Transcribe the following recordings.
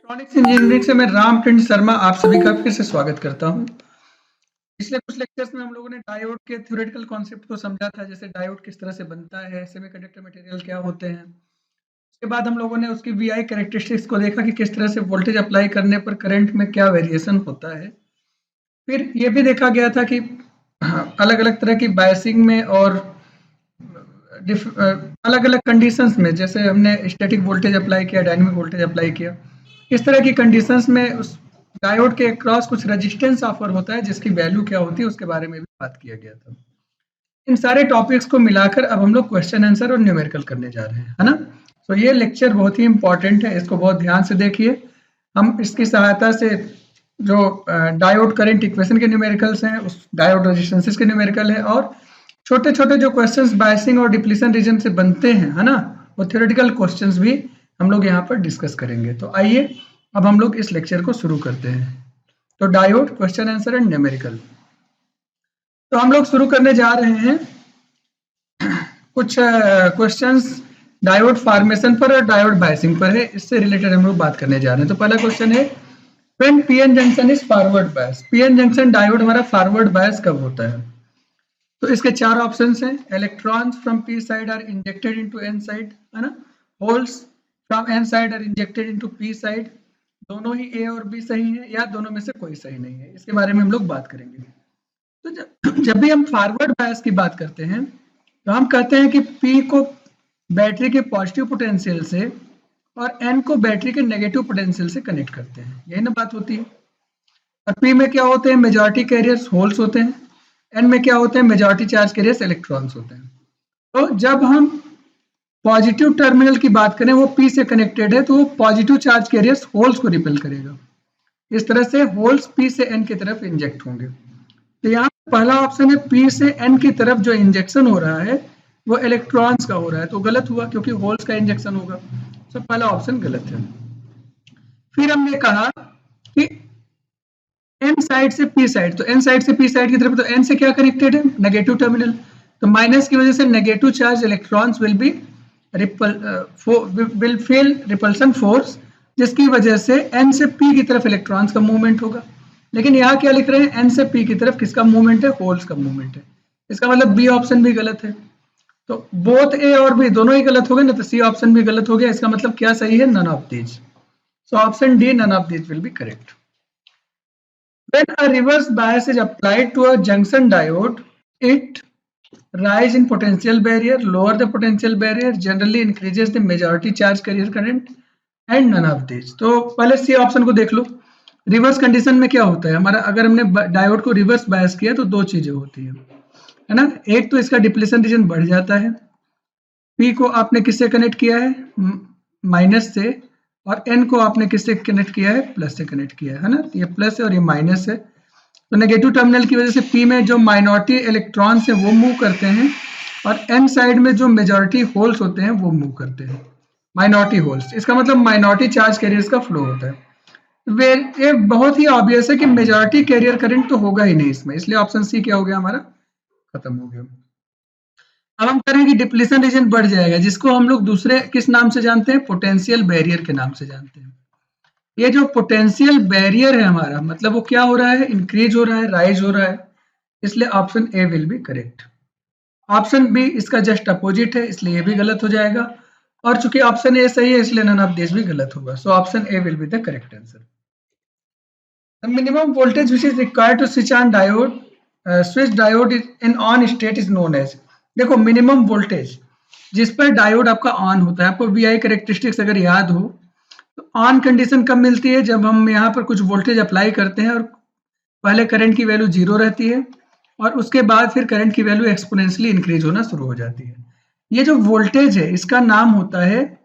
Electronics engineering से मैं रामचंद्र शर्मा आप सभी का फिर से स्वागत करता हूं। पिछले कुछ लेक्चर्स में हम लोगों ने डायोड के थ्योरेटिकल कॉन्सेप्ट को समझा था, जैसे डायोड किस तरह से बनता है, सेमीकंडक्टर मटेरियल क्या होते हैं। उसके बाद हम लोगों ने उसकी वीआई कैरेक्टरिस्टिक्स को देखा कि किस तरह से वोल्टेज अप्लाई करने पर करंट में क्या वेरिएशन होता है। फिर ये भी देखा गया था कि अलग अलग तरह की बायसिंग में और अलग अलग कंडीशंस में, जैसे हमने स्टैटिक वोल्टेज अप्लाई किया, डायनेमिक वोल्टेज अप्लाई किया, इस तरह की कंडीशंस में उस डायोड के अक्रॉस कुछ रेजिस्टेंस ऑफर होता है जिसकी वैल्यू क्या होती है उसके बारे में भी बात किया गया था। इन सारे टॉपिक्स को मिलाकर अब हम लोग क्वेश्चन आंसर और न्यूमेरिकल करने जा रहे हैं, है ना। तो ये लेक्चर बहुत ही इंपॉर्टेंट है, इसको बहुत ध्यान से देखिए। हम इसकी सहायता से जो डायोड करंट इक्वेशन के न्यूमेरिकल्स हैं, उस डायोड रेजिस्टेंसेस के न्यूमेरिकल है, और छोटे छोटे जो क्वेश्चंस बायसिंग और डिप्लीशन रीजन से बनते हैं, है ना, वो थ्योरेटिकल क्वेश्चंस भी हम लोग यहाँ पर डिस्कस करेंगे। तो आइए अब हम लोग इस लेक्चर को शुरू करते हैं। तो diode question answer and numerical, तो हम लोग शुरू करने जा रहे हैं कुछ क्वेश्चंस डायोड फॉर्मेशन पर और डायोड बायसिंग पर है, इससे रिलेटेड हम लोग बात करने जा रहे हैं। तो पहला क्वेश्चन है, when PN junction is forward bias, PN junction diode हमारा फॉरवर्ड बायस कब होता है। तो इसके चार ऑप्शंस हैं। Electrons from P side are injected into N side, है ना। Holes from N side are injected into P side. दोनों ही ए और बी सही है या दोनों में से कोई सही नहीं है, इसके बारे में हम लोग बात करेंगे। तो जब भी हम फॉरवर्ड बायस की बात करते हैं तो हम कहते हैं कि पी को बैटरी के पॉजिटिव पोटेंशियल से और एन को बैटरी के नेगेटिव पोटेंशियल से कनेक्ट करते हैं, यही ना बात होती है। और पी में क्या होते हैं, मेजॉरिटी कैरियर्स होल्स होते हैं। एन में क्या होते हैं, मेजॉरिटी चार्ज कैरियर्स इलेक्ट्रॉन्स होते हैं। तो जब हम पॉजिटिव टर्मिनल की बात करें, वो पी से कनेक्टेड है, तो वो पॉजिटिव चार्ज कैरियर्स होल्स को रिपेल करेगा। इस तरह से होल्स पी से एन की तरफ इंजेक्ट होंगे। तो यहाँ पहला ऑप्शन है, पी से एन की तरफ जो इंजेक्शन हो रहा है वो इलेक्ट्रॉन्स का हो रहा है, तो गलत हुआ क्योंकि होल्स का इंजेक्शन होगा। तो पहला ऑप्शन गलत है। फिर हमने कहा कि एन साइड से पी साइड, तो एन साइड से पी साइड की तरफ, तो एन से क्या कनेक्टेड है, नेगेटिव टर्मिनल, तो माइनस की वजह से negative charge electrons will feel repulsion force, जिसकी वजह से एन से पी की तरफ इलेक्ट्रॉन्स का मूवमेंट होगा। लेकिन यहाँ क्या लिख रहे हैं, एन से पी की तरफ किसका मूवमेंट है, होल्स का मूवमेंट है। इसका मतलब बी ऑप्शन भी गलत है। तो बोथ ए और बी दोनों ही गलत हो गए ना, तो सी ऑप्शन भी गलत हो गया। इसका मतलब क्या सही है, none of these. So option D, none of these will be correct. When a reverse bias is applied to a junction diode, it rise in potential barrier, lower the potential barrier, generally increases the majority charge carrier current, and none of these. तो पहले C option को देख लो। Reverse condition में क्या होता है हमारा, अगर हमने डायोड को रिवर्स बायस किया तो दो चीजें होती है ना। एक तो इसका डिप्लीशन रीजन बढ़ जाता है, पी को आपने किससे कनेक्ट किया है, माइनस से, और एन को आपने किससे कनेक्ट किया है, प्लस से कनेक्ट किया है ना। ये प्लस है और ये माइनस है, तो नेगेटिव टर्मिनल की वजह से पी में जो माइनॉरिटी इलेक्ट्रॉन्स है वो मूव करते हैं, और एन साइड में जो मेजॉरिटी होल्स होते हैं वो मूव करते हैं, माइनॉरिटी होल्स। इसका मतलब माइनॉरिटी चार्ज कैरियर्स का फ्लो होता है। ये बहुत ही ऑब्वियस है कि मेजॉरिटी कैरियर करंट तो होगा ही नहीं इसमें, इसलिए ऑप्शन सी क्या हो गया हमारा, खत्म हो गया। अब हम करेंगे डिप्लीशन रीजन बढ़ जाएगा, जिसको हम लोग दूसरे किस नाम से जानते हैं, पोटेंशियल बैरियर के नाम से जानते हैं। ये जो पोटेंशियल बैरियर है हमारा, मतलब वो क्या हो रहा है, इंक्रीज हो रहा है, राइज हो रहा है, इसलिए option A will be correct. Option B इसका जस्ट अपोजिट है, इसलिए ये भी गलत हो जाएगा, और चूंकि ऑप्शन ए सही है इसलिए नन ऑफ दिस भी गलत होगा। So option A will be the correct answer. The minimum voltage which is required to switch on diode, switch diode in on state is known as. देखो minimum voltage जिस पर diode आपका on होता है, आपको वीआई कैरेक्टरिस्टिक्स अगर याद हो, तो ऑन कंडीशन कब मिलती है, जब हम यहाँ पर कुछ वोल्टेज अप्लाई करते हैं और पहले करंट की वैल्यू 0 रहती है और उसके बाद फिर करंट की वैल्यू एक्सपोनेंशियली इंक्रीज होना शुरू हो जाती है। ये जो वोल्टेज है इसका नाम होता है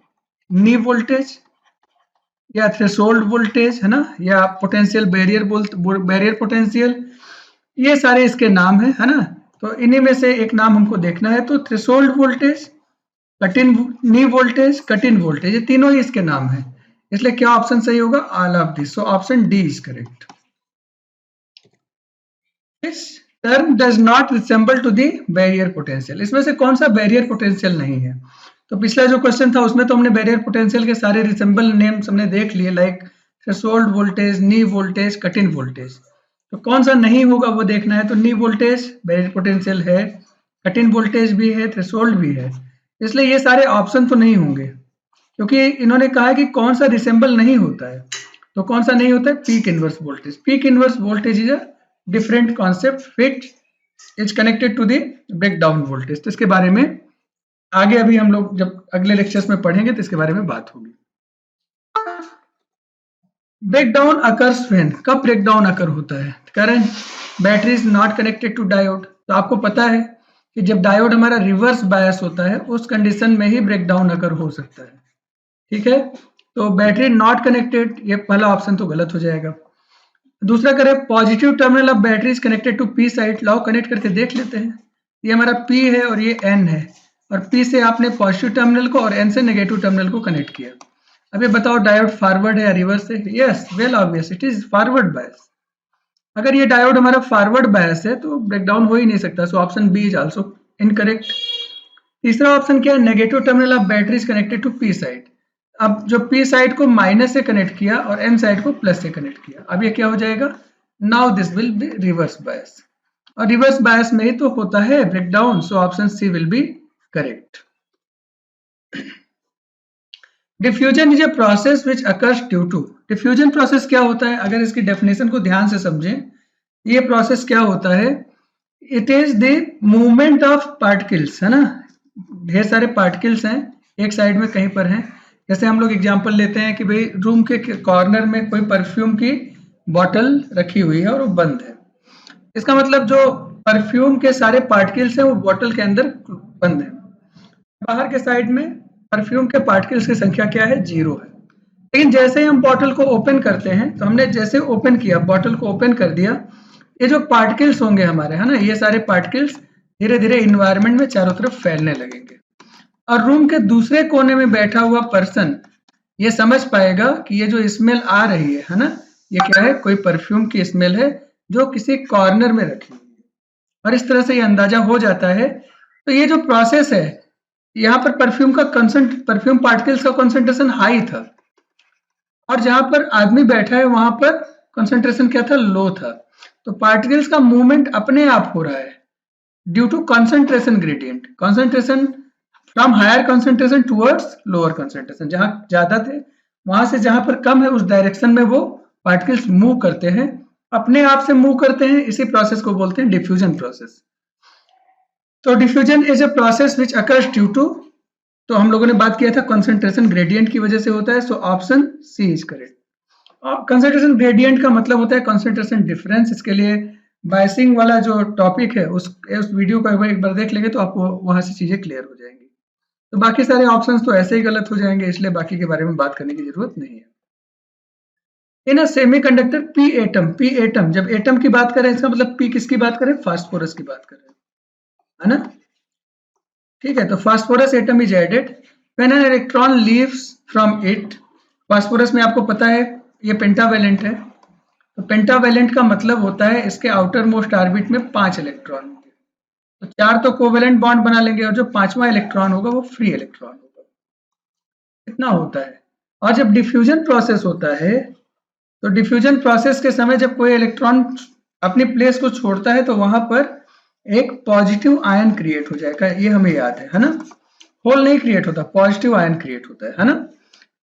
नी वोल्टेज या थ्रेशोल्ड वोल्टेज, है ना, या पोटेंशियल बैरियर पोटेंशियल, ये सारे इसके नाम है ना। तो इन्हीं में से एक नाम हमको देखना है, तो threshold voltage, knee voltage, cut in voltage, ये तीनों ही इसके नाम है। इसलिए क्या ऑप्शन सही होगा, all of this. So option D is correct. This term does not resemble to the barrier potential, इसमें से कौन सा बैरियर पोटेंशियल नहीं है। तो पिछला जो क्वेश्चन था उसमें तो हमने बैरियर पोटेंशियल के सारे रिसेंबल नेम्स हमने देख लिए, like threshold voltage, knee voltage, cut in voltage. तो कौन सा नहीं होगा वो देखना है। तो नी वोल्टेज बैरियर पोटेंशियल है, कट इन वोल्टेज भी है, थ्रेशोल्ड भी है, इसलिए ये सारे ऑप्शन तो नहीं होंगे, क्योंकि इन्होंने कहा है कि कौन सा रिसेंबल नहीं होता है। तो कौन सा नहीं होता है? Peak inverse voltage. Peak inverse voltage is a different concept which is connected to the break down voltage. तो इसके बारे में आगे अभी हम लोग जब अगले लेक्चर्स में पढ़ेंगे तो इसके बारे में बात होगी। ब्रेकडाउन अकर्स व्हेन, कब ब्रेकडाउन अकर होता है? करें battery is not connected to diode. तो आपको पता है कि जब डायोड हमारा रिवर्स बायस होता है उस कंडीशन में ही ब्रेकडाउन अकर हो सकता है। ठीक है, तो बैटरी नॉट कनेक्टेड, ये पहला ऑप्शन तो गलत हो जाएगा। दूसरा करें positive terminal of battery is connected to P side. लाओ कनेक्ट करके देख लेते हैं। ये हमारा पी है और ये एन है, और पी से आपने पॉजिटिव टर्मिनल को और एन से नेगेटिव टर्मिनल को कनेक्ट किया। अब ये बताओ डायोड फॉरवर्ड है या रिवर्स है? Yes, well obvious, it is forward बायस। अगर ये डायोड हमारा फॉरवर्ड बायस है तो ब्रेकडाउन हो ही नहीं सकता। So option B is also incorrect. तीसरा ऑप्शन क्या है? Negative terminal of battery is connected to P side. अब जो पी साइड को माइनस से कनेक्ट किया और एन साइड को प्लस से कनेक्ट किया, अब ये क्या हो जाएगा? Now this will be reverse bias, और रिवर्स बायस में ही तो होता है breakdown. So option C will be correct. Diffusion is a process which occurs due to. Diffusion process क्या होता है? अगर इसकी डेफिनेशन को ध्यान से समझें, ये प्रोसेस क्या होता है? It is the movement of particles, है ना, ढेर सारे पार्टिकल्स हैं एक साइड में कहीं पर हैं। जैसे हम लोग एग्जांपल लेते हैं कि भाई रूम के कॉर्नर में कोई परफ्यूम की बॉटल रखी हुई है और वो बंद है। इसका मतलब जो परफ्यूम के सारे पार्टिकल्स हैं वो बॉटल के अंदर बंद है। बाहर के साइड में परफ्यूम के पार्टिकल्स की संख्या क्या है? 0 है। लेकिन जैसे ही हम बॉटल को ओपन करते हैं, तो हमने जैसे ओपन किया, बॉटल को ओपन कर दिया, ये जो पार्टिकल्स होंगे हमारे, है ना, ये सारे पार्टिकल्स धीरे धीरे इन्वायरमेंट में चारों तरफ फैलने लगेंगे, और रूम के दूसरे कोने में बैठा हुआ पर्सन ये समझ पाएगा कि ये जो स्मेल आ रही है ना, ये क्या है? कोई परफ्यूम की स्मेल है जो किसी कॉर्नर में रखी हुई है, और इस तरह से ये अंदाजा हो जाता है। तो ये जो प्रोसेस है, यहाँ पर परफ्यूम पार्टिकल्स का कॉन्सेंट्रेशन हाई था, और जहां पर आदमी बैठा है वहां पर कॉन्सेंट्रेशन क्या था? लो था। तो पार्टिकल्स का मूवमेंट अपने आप हो रहा है due to concentration gradient. Concentration from higher concentration towards lower concentration, जहां ज्यादा थे वहां से जहां पर कम है उस डायरेक्शन में वो पार्टिकल्स मूव करते हैं, अपने आप से मूव करते हैं। इसी प्रोसेस को बोलते हैं डिफ्यूजन प्रोसेस। तो diffusion is a process which occurs due to, तो हम लोगों ने बात किया था कॉन्सेंट्रेशन ग्रेडियंट की वजह से होता है। So option C is correct. Concentration gradient का मतलब होता है कॉन्सेंट्रेशन डिफरेंस। इसके लिए बायसिंग वाला जो टॉपिक है उस वीडियो को एक बार देख लेंगे तो आपको वहां से चीजें क्लियर हो जाएंगी। तो बाकी सारे ऑप्शंस तो ऐसे ही गलत हो जाएंगे, इसलिए बाकी के बारे में बात करने की जरूरत नहीं है। इन अ सेमीकंडक्टर पी एटम, जब एटम की बात करें इसका मतलब पी किसकी बात करें? फास्फोरस की बात करें, है ना। ठीक है, तो phosphorus atom is added when an electron leaves from it. Phosphorus में आपको पता है ये पेंटावेलेंट है, तो पेंटावेलेंट का मतलब होता है इसके आउटर मोस्ट ऑर्बिट में 5 इलेक्ट्रॉन होंगे, तो 4 तो कोवेलेंट बॉन्ड बना लेंगे और जो 5वां इलेक्ट्रॉन होगा वो फ्री इलेक्ट्रॉन होगा। इतना होता है। और जब डिफ्यूजन प्रोसेस होता है, तो डिफ्यूजन प्रोसेस के समय जब कोई इलेक्ट्रॉन अपनी प्लेस को छोड़ता है तो वहां पर एक पॉजिटिव आयन क्रिएट हो जाएगा, ये हमें याद है ना। होल नहीं क्रिएट होता, पॉजिटिव आयन क्रिएट होता है ना।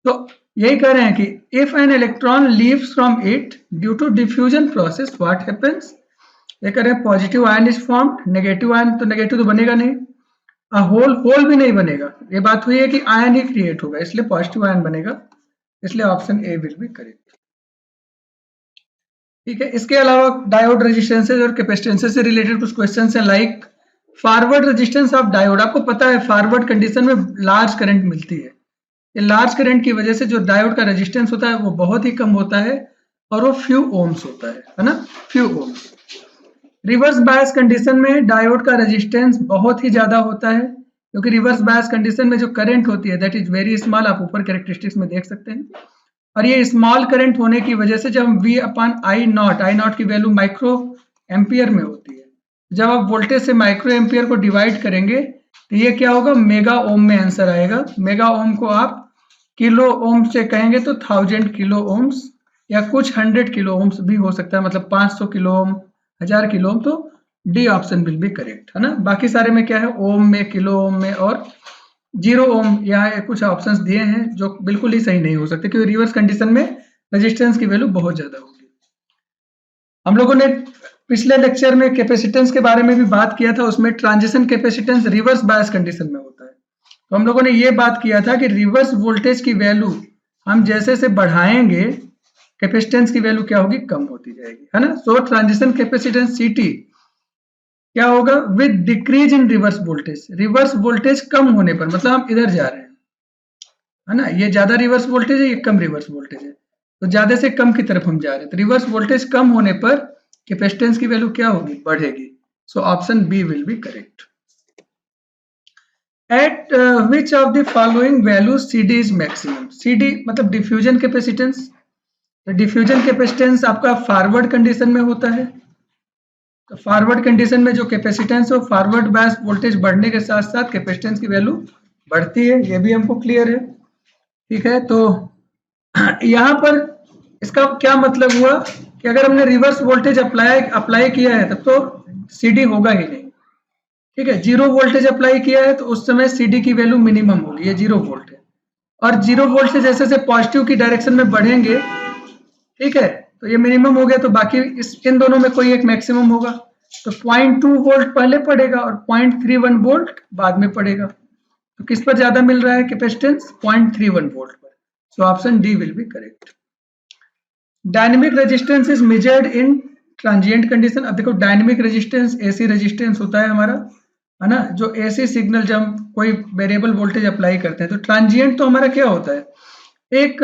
तो यही कह रहे हैं कि if an electron leaves from it due to diffusion process what happens. ये कह रहे हैं positive ion is formed, negative ion, तो नेगेटिव तो बनेगा नहीं, होल भी नहीं बनेगा। ये बात हुई है कि आयन ही क्रिएट होगा, इसलिए पॉजिटिव आयन बनेगा, इसलिए option A will be correct. ठीक है, इसके अलावा डायोड रेजिस्टेंसेज और कैपेसिटेंसेज से रिलेटेड कुछ क्वेश्चंस हैं, like forward resistance of diode. आपको पता है फॉरवर्ड कंडीशन में लार्ज करंट मिलती है, ये लार्ज करंट की वजह से जो डायोड का रेजिस्टेंस होता है वो बहुत ही कम होता है और वो फ्यू ओम्स होता है ना, few ohms. Reverse bias condition में डायोड का रेजिस्टेंस बहुत ही ज्यादा होता है, क्योंकि रिवर्स बायस कंडीशन में जो करंट होती है दैट इज वेरी स्मॉल, आप ऊपर कैरेक्टरिस्टिक्स में देख सकते हैं। और ये स्मॉल करंट होने की वजह से जब हम V अपॉन आई नॉट की वैल्यू माइक्रो एम्पियर में होती है, जब आप वोल्टेज से माइक्रो एम्पियर को डिवाइड करेंगे तो ये क्या होगा? मेगा ओम में आंसर आएगा। मेगा ओम को आप किलो ओम से कहेंगे तो 1000 किलो ओम्स या कुछ 100 किलो ओम्स भी हो सकता है, मतलब 500 किलो ओम, 1000 किलो ओम, तो D option will be correct, है ना। बाकी सारे में क्या है, ओम में, किलो ओम में और 0 ओम, यहाँ कुछ ऑप्शंस दिए हैं जो बिल्कुल ही सही नहीं हो सकते, क्योंकि रिवर्स कंडीशन में रेजिस्टेंस की वैल्यू बहुत ज्यादा होगी। हम लोगों ने पिछले लेक्चर में कैपेसिटेंस के बारे में भी बात किया था, उसमें transition capacitance reverse bias condition में होता है। तो हम लोगों ने ये बात किया था कि रिवर्स वोल्टेज की वैल्यू हम जैसे जैसे बढ़ाएंगे कैपेसिटेंस की वैल्यू क्या होगी, कम होती जाएगी, है ना। सो ट्रांजिशन कैपेसिटेंस सीटी क्या होगा, with decrease in reverse voltage, reverse voltage कम होने पर, मतलब हम इधर जा रहे हैं, है ना, ये ज्यादा रिवर्स वोल्टेज है, ये कम रिवर्स वोल्टेज है, तो ज्यादा से कम की तरफ हम जा रहे हैं, तो रिवर्स वोल्टेज कम होने पर कैपेसिटेंस की वैल्यू क्या होगी, बढ़ेगी। So option B will be correct. At which of the following value CD is maximum, CD मतलब डिफ्यूजन कैपेसिटेंस, तो डिफ्यूजन कैपेसिटेंस आपका फॉरवर्ड कंडीशन में होता है, तो फॉरवर्ड कंडीशन में जो कैपेसिटेंस हो, फॉरवर्ड बायस वोल्टेज बढ़ने के साथ साथ कैपेसिटेंस की वैल्यू बढ़ती है, ये भी हमको क्लियर है, ठीक है। तो यहाँ पर इसका क्या मतलब हुआ कि अगर हमने रिवर्स वोल्टेज अप्लाई किया है तब तो CD होगा ही नहीं, ठीक है। 0 वोल्टेज अप्लाई किया है तो उस समय CD की वैल्यू मिनिमम होगी, ये 0 वोल्ट है, और 0 वोल्ट से जैसे जैसे पॉजिटिव की डायरेक्शन में बढ़ेंगे, ठीक है, तो ये मिनिमम हो गया, तो बाकी इन दोनों में कोई एक मैक्सिमम होगा, तो 0.2 वोल्ट पहले पड़ेगा और 0.31 वोल्ट बाद में पड़ेगा, तो किस पर ज्यादा मिल रहा है कैपेसिटेंस, 0.31 वोल्ट पर। सो option D will be correct. Dynamic resistance is measured in transient condition. अब देखो डायनेमिक रेजिस्टेंस AC रेजिस्टेंस होता है हमारा, है ना, जो AC सिग्नल जब हम कोई वेरिएबल वोल्टेज अप्लाई करते हैं, तो ट्रांजिएंट तो हमारा क्या होता है, एक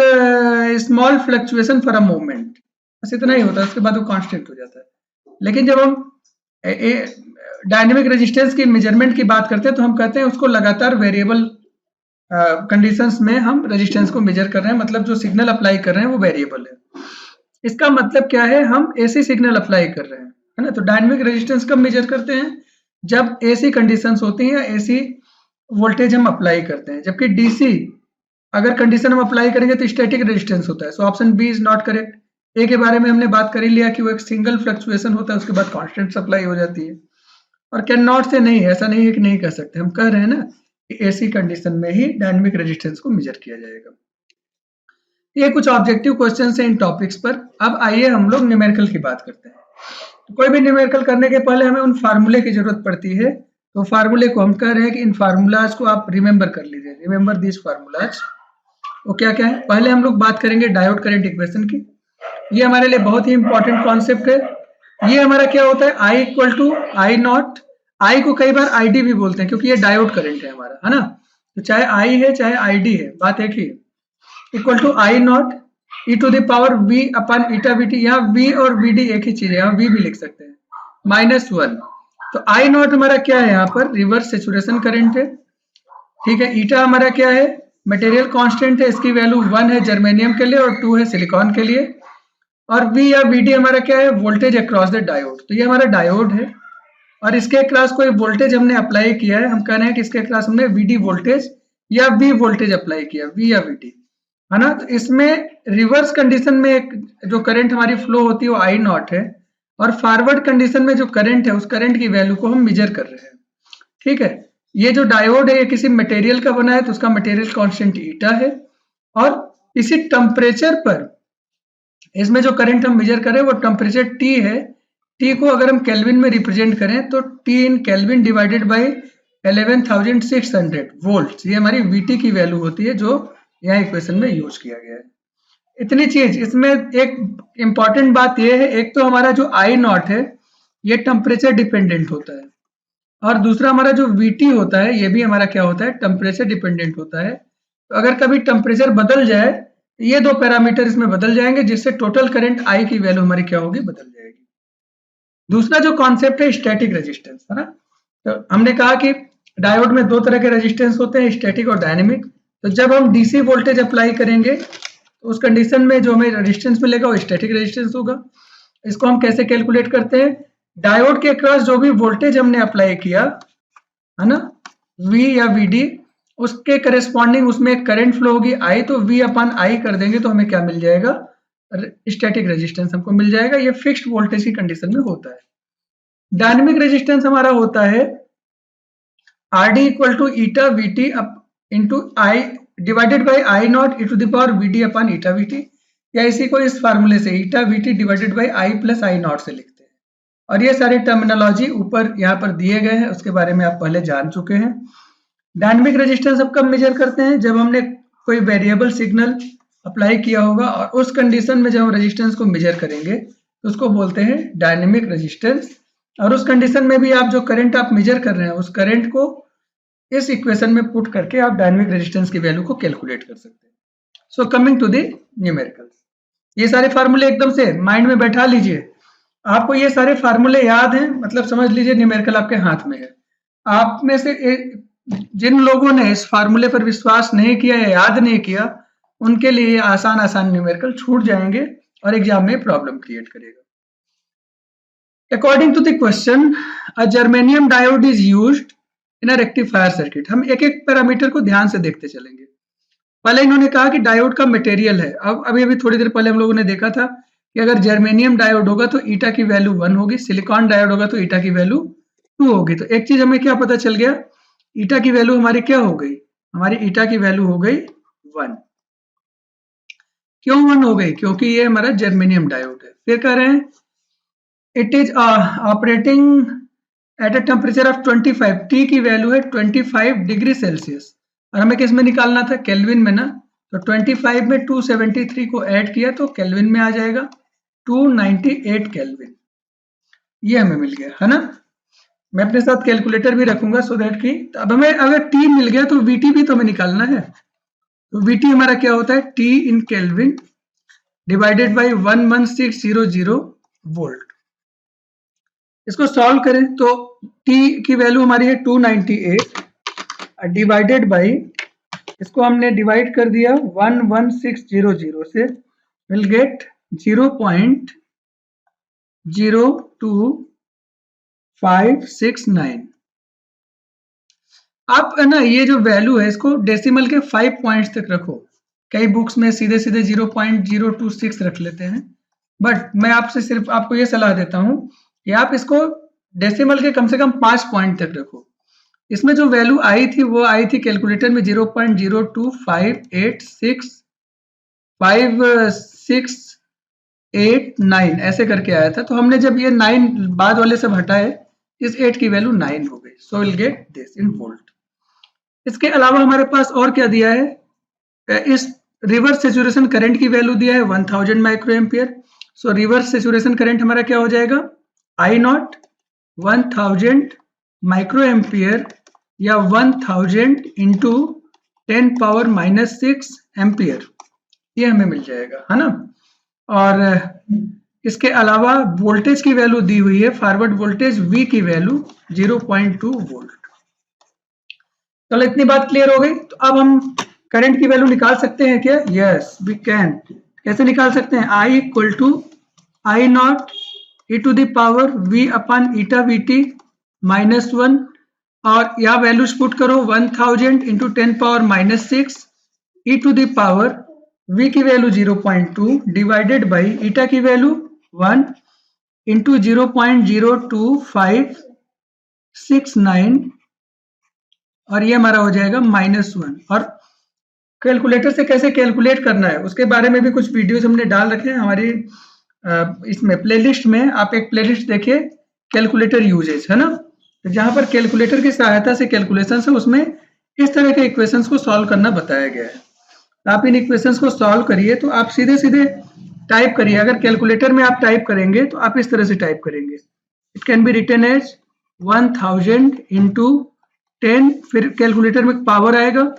small fluctuation for a moment, बस इतना ही होता है, उसके बाद वो कांस्टेंट हो जाता है। लेकिन जब हम डायनेमिक रेजिस्टेंस की मेजरमेंट की बात करते हैं तो हम कहते हैं उसको लगातार वेरिएबल कंडीशंस में हम रेजिस्टेंस को मेजर कर रहे हैं, मतलब जो सिग्नल अप्लाई कर रहे हैं वो वेरिएबल है। इसका मतलब क्या है, हम AC सिग्नल अप्लाई कर रहे हैं, है ना, तो डायनेमिक रेजिस्टेंस कब मेजर करते हैं, जब AC कंडीशंस होती हैं, AC वोल्टेज हम अप्लाई करते हैं, जबकि DC अगर कंडीशन हम अप्लाई करेंगे तो स्टैटिक रेजिस्टेंस होता है। So option B is not correct. A के बारे में हमने बात कर ही लिया कि वो एक सिंगल फ्लक्चुएशन होता है, उसके बाद कांस्टेंट सप्लाई हो जाती है, और कैन नॉट से नहीं, ऐसा नहीं है कि नहीं कह सकते, हम कह रहे हैं ना कि AC कंडीशन में ही डायनेमिक रेजिस्टेंस को मेजर किया जाएगा। ये कुछ ऑब्जेक्टिव क्वेश्चन है इन टॉपिक्स पर। अब आइए हम लोग न्यूमेरिकल की बात करते हैं। तो कोई भी न्यूमेरिकल करने के पहले हमें उन फार्मूले की जरूरत पड़ती है, तो फार्मूले को हम कह रहे हैं कि इन फार्मूलाज को आप रिमेंबर कर लीजिए, रिमेंबर दिस फार्मूलाज। वो क्या क्या है, पहले हम लोग बात करेंगे डायोड करंट इक्वेशन की, ये हमारे लिए बहुत ही इंपॉर्टेंट कॉन्सेप्ट है। ये हमारा क्या होता है, I equal to I naught, I को कई बार ID भी बोलते हैं क्योंकि ये डायोड करंट है हमारा, है ना, तो चाहे I है चाहे ID है, बात एक ही है, equal to I naught e to the power V upon eta VT, यहाँ V और VD एक ही चीज है, यहाँ V भी लिख सकते हैं, -1। तो I नॉट हमारा क्या है, यहाँ पर रिवर्स सैचुरेशन करंट है, ठीक है। ईटा हमारा क्या है, मटेरियल कांस्टेंट है, इसकी वैल्यू 1 है जर्मेनियम के लिए और 2 है सिलिकॉन के लिए, और V या VD हमारा क्या है, वोल्टेज अक्रॉस द डायोड, तो ये हमारा डायोड है, और इसके अक्रॉस कोई वोल्टेज हमने अप्लाई किया है, हम कह रहे हैं कि इसके अक्रॉस हमने VD वोल्टेज या V वोल्टेज अप्लाई किया, V या VD, है ना। तो इसमें रिवर्स कंडीशन में एक जो करंट हमारी फ्लो होती है वो I नॉट है, और फॉरवर्ड कंडीशन में जो करंट है उस करंट की वैल्यू को हम मेजर कर रहे हैं, ठीक है। ये जो डायोड है ये किसी मटेरियल का बना है, तो उसका मटेरियल कांस्टेंट ईटा है, और इसी टेम्परेचर पर इसमें जो करंट हम मेजर करें वो टेम्परेचर T है। T को अगर हम केल्विन में रिप्रेजेंट करें तो T in kelvin divided by 11,600 volt, ये हमारी VT की वैल्यू होती है जो यहाँ इक्वेशन में यूज किया गया है। इतनी चीज, इसमें एक इंपॉर्टेंट बात यह है, एक तो हमारा जो I नॉट है ये टेम्परेचर डिपेंडेंट होता है, और दूसरा हमारा जो VT होता है ये भी हमारा क्या होता है, टेम्परेचर डिपेंडेंट होता है। तो अगर कभी टेम्परेचर बदल जाए ये दो पैरामीटर इसमें बदल जाएंगे, जिससे टोटल करंट I की वैल्यू हमारी क्या होगी, बदल जाएगी। दूसरा जो कॉन्सेप्ट है स्टैटिक रेजिस्टेंस, है ना, तो हमने कहा कि डायोड में दो तरह के रेजिस्टेंस होते हैं, स्टैटिक और डायनेमिक। तो जब हम DC वोल्टेज अप्लाई करेंगे तो उस कंडीशन में जो हमें रेजिस्टेंस मिलेगा वो स्टैटिक रेजिस्टेंस होगा। इसको हम कैसे कैलकुलेट करते हैं, डायोड के अक्रॉस जो भी वोल्टेज हमने अप्लाई किया, है ना, V या VD, उसके करेस्पॉन्डिंग उसमें एक करंट फ्लो होगी I, तो V अपन I कर देंगे तो हमें क्या मिल जाएगा, स्टैटिक रेजिस्टेंस हमको मिल जाएगा। ये फिक्स्ड वोल्टेज की कंडीशन में होता है। डायनेमिक रेजिस्टेंस हमारा होता है RD equal to eta VT into I divided by I naught e to the power VD upon eta VT, या इसी को इस फार्मूले से eta VT divided by I plus I naught से लिखते हैं। और ये सारे टर्मिनोलॉजी ऊपर यहाँ पर दिए गए हैं, उसके बारे में आप पहले जान चुके हैं। डायनेमिक रेजिस्टेंस अब कब मेजर करते हैं? जब हमने कोई वेरिएबल सिग्नल अप्लाई किया होगा और उस कंडीशन में जब हम रेजिस्टेंस को मेजर करेंगे तो उसको बोलते हैं डायनेमिक रेजिस्टेंस। और उस कंडीशन में भी आप जो करंट आप मेजर कर रहे हैं उस करंट को इस इक्वेशन में पुट करके आप डायनेमिक रेजिस्टेंस की वैल्यू को कैलकुलेट कर सकते हैं। So coming to the numericals, ये सारे फार्मूले एकदम से माइंड में बैठा लीजिए। आपको ये सारे फार्मूले याद हैं, मतलब समझ लीजिए न्यूमेरिकल आपके हाथ में है। आप में से जिन लोगों ने इस फार्मूले पर विश्वास नहीं किया या याद नहीं किया, उनके लिए आसान आसान न्यूमेरिकल छूट जाएंगे और एग्जाम में प्रॉब्लम क्रिएट करेगा। According to the question, a germanium diode is used in a rectifier circuit. हम एक एक पैरामीटर को ध्यान से देखते चलेंगे। पहले इन्होंने कहा कि डायोड का मटेरियल है। अब अभी थोड़ी देर पहले हम लोगों ने देखा था कि अगर जर्मेनियम डायोड होगा तो ईटा की वैल्यू 1 होगी, सिलिकॉन डायोड होगा तो ईटा की वैल्यू 2 होगी। तो एक चीज हमें क्या पता चल गया, ईटा की वैल्यू हमारी क्या हो गई, हमारी ईटा की वैल्यू हो गई 1। क्यों 1 हो गई? क्योंकि ये हमारा जर्मेनियम डायोड है। फिर कह रहे हैं it is operating at a temperature of 25, T की वैल्यू है 25 डिग्री सेल्सियस, और हमें किस में निकालना था, केल्विन में ना। तो 25 में 273 को ऐड किया तो केल्विन में आ जाएगा 298 केल्विन। ये हमें मिल गया है ना। मैं अपने साथ कैलकुलेटर भी रखूंगा सो दैट कि अब हमें अगर टी मिल गया तो वीटी भी तो हमें निकालना है। तो वीटी हमारा क्या होता है, T in kelvin divided by 11600 volt. इसको सॉल्व करें तो टी की वैल्यू हमारी है 298 डिवाइडेड बाई, इसको हमने डिवाइड कर दिया 11600 से, विल गेट 0.02569। आप है ना ये जो वैल्यू है इसको डेसिमल के 5 पॉइंट्स तक रखो। कई बुक्स में सीधे सीधे 0.026 रख लेते हैं, बट मैं आपसे सिर्फ आपको ये सलाह देता हूं कि आप इसको डेसिमल के कम से कम 5 पॉइंट तक रखो। इसमें जो वैल्यू आई थी वो आई थी कैलकुलेटर में 0.0258659 ऐसे करके आया था। तो हमने जब ये 9 बाद वाले सब हटाए, इस 8 की वैल्यू 9 हो गई। सो will get this in volt. इसके अलावा हमारे पास और क्या दिया है, इस रिवर्स सेचुरेशन करंट की वैल्यू दिया है 1000 माइक्रो एम्पियर। सो रिवर्स सेचुरेशन करंट हमारा क्या हो जाएगा, आई नॉट 1000 माइक्रो एम्पियर या 1000 इंटू 10⁻⁻6 एम्पियर, ये हमें मिल जाएगा है ना। और इसके अलावा वोल्टेज की वैल्यू दी हुई है, फॉरवर्ड वोल्टेज V की वैल्यू 0.2 वोल्ट। चलो इतनी बात क्लियर हो गई। तो अब हम करंट की वैल्यू निकाल सकते हैं क्या? Yes we can. कैसे निकाल सकते हैं, I equal to I naught e to the power V upon eta VT -1, और यह वैल्यूज पुट करो 1000 into 10⁻⁻6 e to the power V की वैल्यू 0.2 डिवाइडेड बाई ईटा की वैल्यू 1 इंटू 0.02569, और ये हमारा हो जाएगा -1। और कैलकुलेटर से कैसे कैलकुलेट करना है उसके बारे में भी कुछ वीडियोस हमने डाल रखे हैं हमारी इसमें प्लेलिस्ट में। आप एक प्लेलिस्ट देखिए कैलकुलेटर यूजेज है ना, तो जहां पर कैलकुलेटर की सहायता से कैलकुलेशन है उसमें इस तरह के इक्वेशंस को सॉल्व करना बताया गया है। तो आप इन इक्वेशंस को सॉल्व करिए, तो आप सीधे सीधे टाइप करिए। अगर कैलकुलेटर में आप टाइप करेंगे तो आप इस तरह से टाइप करेंगे, it can be written as 1000 into 10, फिर कैलकुलेटर में पावर आएगा